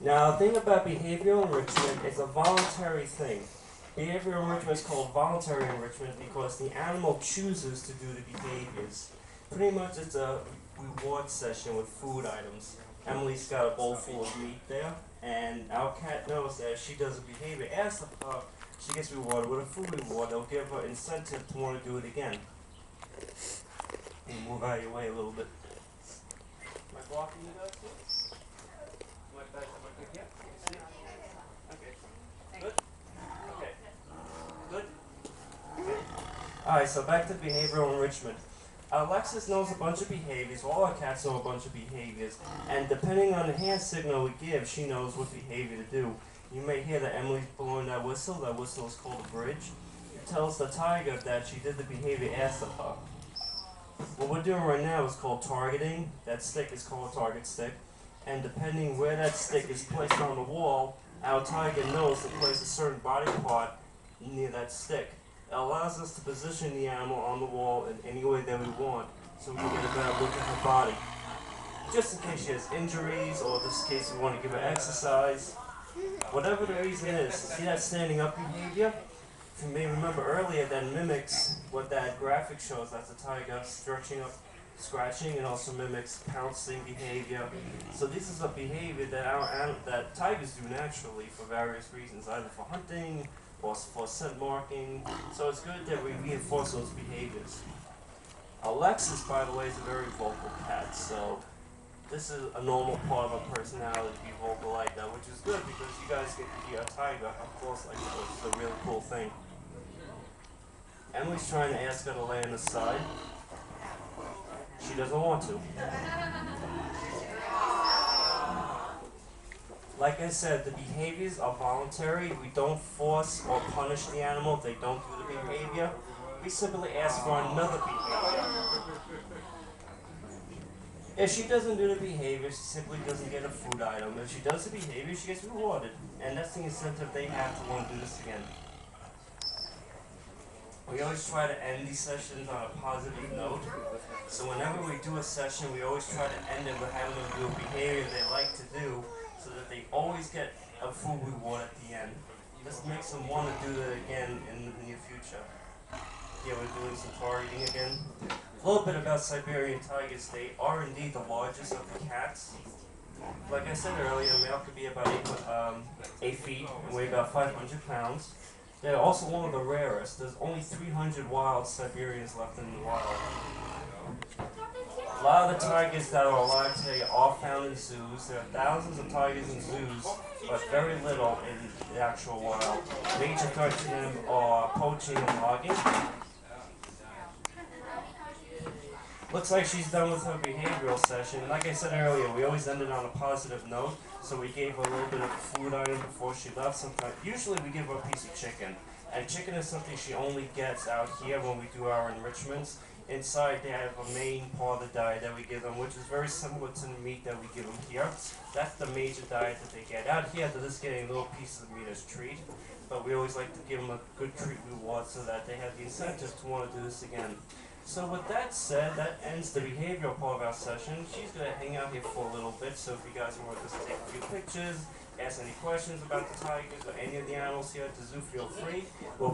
Now, the thing about behavioral enrichment is a voluntary thing. Behavioral enrichment is called voluntary enrichment because the animal chooses to do the behaviors. Pretty much it's a reward session with food items. Emily's got a bowl full of meat there, and our cat knows that if she does a behavior as she gets rewarded with a food reward. They'll give her incentive to want to do it again. And move out of your way a little bit. Am I blocking you guys? Am I back? Yeah. Okay. Good. Okay. Good. Okay. Alright, so back to behavioral enrichment. Alexis knows a bunch of behaviors, all our cats know a bunch of behaviors, and depending on the hand signal we give, she knows what behavior to do. You may hear that Emily's blowing that whistle is called a bridge. It tells the tiger that she did the behavior asked of her. What we're doing right now is called targeting. That stick is called a target stick, and depending where that stick is placed on the wall, our tiger knows to place a certain body part near that stick. It allows us to position the animal on the wall in any way that we want, so we can get a better look at her body. Just in case she has injuries, or in this case we want to give her exercise. Whatever the reason is, see that standing up behavior? If you may remember earlier, that mimics what that graphic shows. That's a tiger stretching up, scratching, and also mimics pouncing behavior. So this is a behavior that that tigers do naturally for various reasons, either for hunting, or for scent marking, so it's good that we reinforce those behaviors. Alexis, by the way, is a very vocal cat, so this is a normal part of her personality to be vocal like that, which is good because you guys get to hear a tiger up close like that, which is a really cool thing. Emily's trying to ask her to lay on the side. She doesn't want to. Like I said, the behaviors are voluntary. We don't force or punish the animal if they don't do the behavior. We simply ask for another behavior. If she doesn't do the behavior, she simply doesn't get a food item. If she does the behavior, she gets rewarded. And that's the incentive they have to want to do this again. We always try to end these sessions on a positive note. So whenever we do a session, we always try to end it with having them do a behavior they like to do, so that they always get a food reward at the end. This makes them want to do that again in the near future. Yeah, we're doing some targeting again. A little bit about Siberian tigers. They are indeed the largest of the cats. Like I said earlier, a male could be about 8 feet and weigh about 500 pounds. They're also one of the rarest. There's only 300 wild Siberians left in the wild. A lot of the tigers that are alive today are found in zoos. There are thousands of tigers in zoos, but very little in the actual wild. Major threats to them are poaching and logging. Looks like she's done with her behavioral session. Like I said earlier, we always ended on a positive note, so we gave her a little bit of a food item before she left. Usually we give her a piece of chicken, and chicken is something she only gets out here when we do our enrichments. Inside they have a main part of the diet that we give them, which is very similar to the meat that we give them here. That's the major diet that they get. Out here they're just getting little pieces of meat as treat, but we always like to give them a good treat reward so that they have the incentive to want to do this again. So with that said, that ends the behavioral part of our session. She's going to hang out here for a little bit, so if you guys want to just take a few pictures, ask any questions about the tigers or any of the animals here at the zoo, feel free. We'll